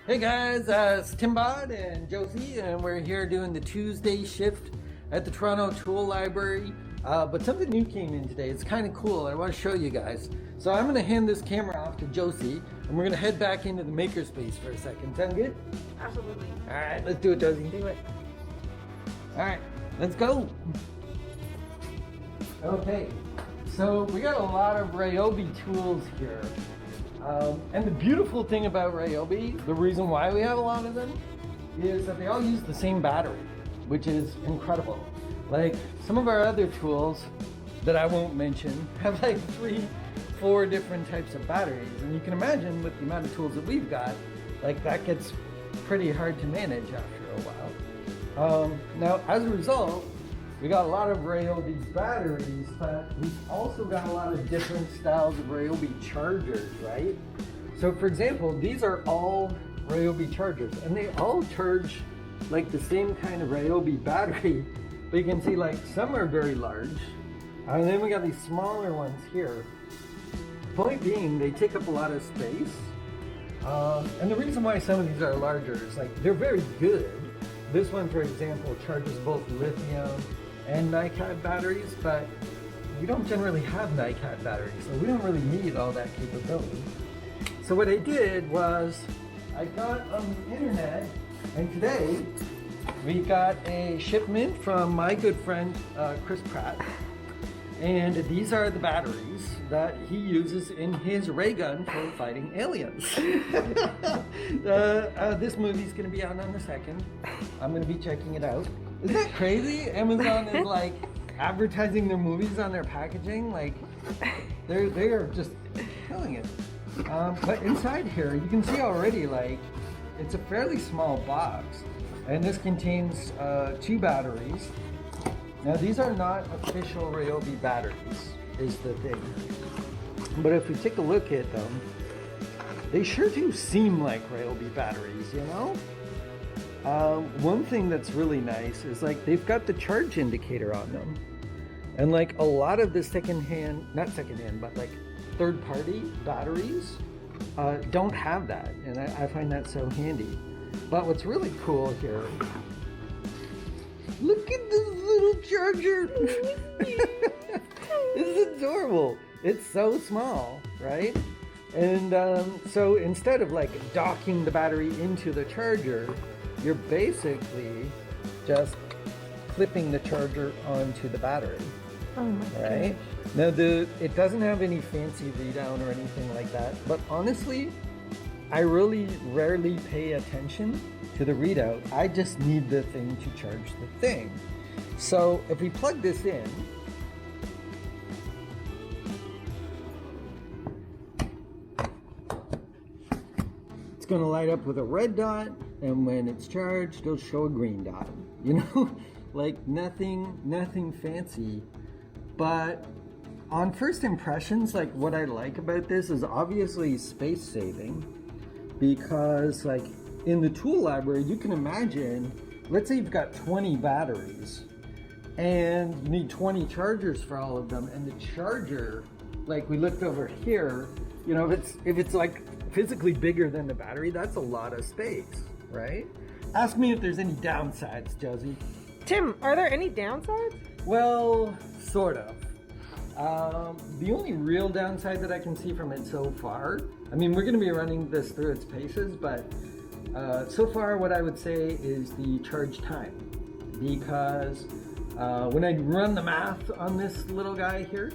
Hey guys, it's Timbot and Josie, and we're here doing the Tuesday shift at the Toronto Tool Library. But something new came in today. It's kind of cool. I want to show you guys. So I'm going to hand this camera off to Josie, and we're going to head back into the makerspace for a second. Sound good? Absolutely. All right, let's do it, Josie. Do it. All right, let's go. Okay, so we got a lot of Ryobi tools here. And the beautiful thing about Ryobi, the reason why we have a lot of them, is that they all use the same battery, which is incredible. Like some of our other tools that I won't mention have like 3-4 different types of batteries. And you can imagine with the amount of tools that we've got, like that gets pretty hard to manage after a while. Now, as a result, we got a lot of Ryobi batteries, but we've also got a lot of different styles of Ryobi chargers, right? So for example, these are all Ryobi chargers, and they all charge like the same kind of Ryobi battery, but you can see like some are very large, and then we got these smaller ones here. Point being, they take up a lot of space, and the reason why some of these are larger is like they're very good. This one, for example, charges both lithium and NiCad batteries, but we don't generally have NiCad batteries, so we don't really need all that capability. So what I did was I got on the internet, and today we got a shipment from my good friend Chris Pratt, and these are the batteries that he uses in his ray gun for fighting aliens. This movie's going to be out on the 2nd. I'm going to be checking it out. Isn't that crazy? Amazon is like advertising their movies on their packaging. Like they are just killing it. But inside here, you can see already like it's a fairly small box, and this contains 2 batteries. Now these are not official Ryobi batteries, is the thing. But if we take a look at them, they sure do seem like Ryobi batteries, you know? One thing that's really nice is like they've got the charge indicator on them. And like a lot of the but like third-party batteries don't have that. And I find that so handy. But what's really cool here, look at this little charger. This is adorable. It's so small, right? And so instead of like docking the battery into the charger, you're basically just clipping the charger onto the battery. Oh my right? gosh. Now it doesn't have any fancy readout or anything like that, but honestly, I really rarely pay attention to the readout. I just need the thing to charge the thing. So if we plug this in, it's going to light up with a red dot, and when it's charged, it'll show a green dot. You know, like nothing fancy. But on first impressions, like what I like about this is obviously space saving, because like in the tool library, you can imagine, let's say you've got 20 batteries and you need 20 chargers for all of them, and the charger, like we looked over here, you know, if it's like physically bigger than the battery, that's a lot of space, right? Ask me if there's any downsides, Josie. Tim, are there any downsides? Well, sort of. The only real downside that I can see from it so far, I mean, we're going to be running this through its paces, but so far what I would say is the charge time. Because when I run the math on this little guy here,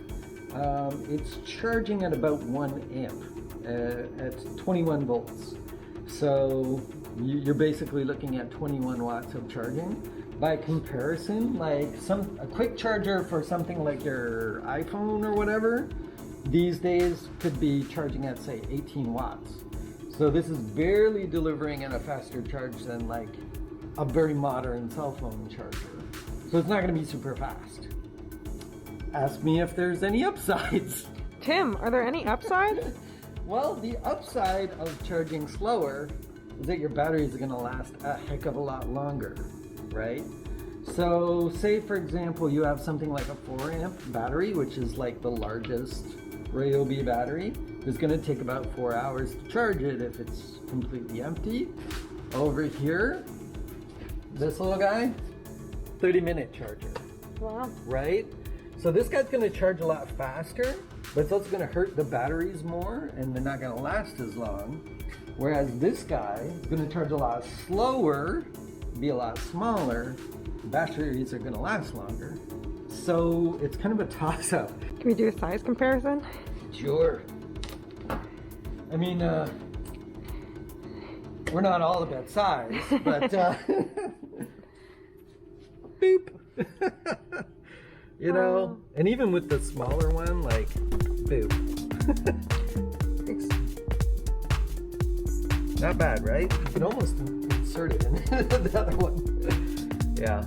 it's charging at about 1 amp at 21 volts. So you're basically looking at 21 watts of charging. By comparison, like a quick charger for something like your iPhone or whatever, these days could be charging at say 18 watts. So this is barely delivering at a faster charge than like a very modern cell phone charger. So it's not going to be super fast. Ask me if there's any upsides. Tim, are there any upsides? Well, the upside of charging slower is that your batteries are going to last a heck of a lot longer, right? So say for example you have something like a 4 amp battery, which is like the largest Ryobi battery, It's going to take about 4 hours to charge it if it's completely empty. Over here, this little guy, 30-minute charger, Wow. right? So this guy's going to charge a lot faster, but it's also going to hurt the batteries more and they're not going to last as long. Whereas this guy is going to charge a lot slower, be a lot smaller, the batteries are going to last longer. So it's kind of a toss-up. Can we do a size comparison? Sure. I mean, we're not all about size, but boop. You know, and even with the smaller one, like, boop. Not bad, right? You can almost insert it in the other one. Yeah.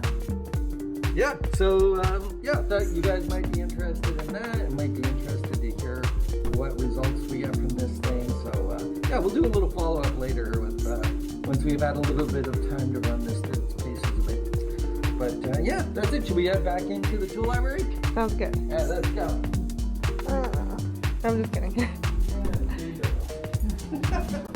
Yeah, so, yeah, I thought you guys might be interested in that and might be interested to hear what results we get from this thing. So, yeah, we'll do a little follow-up later with, once we've had a little bit of time to run this through its paces a bit. But, yeah, that's it. Should we head back into the tool library? Sounds good. Yeah, let's go. I'm just kidding. Yeah, there you go.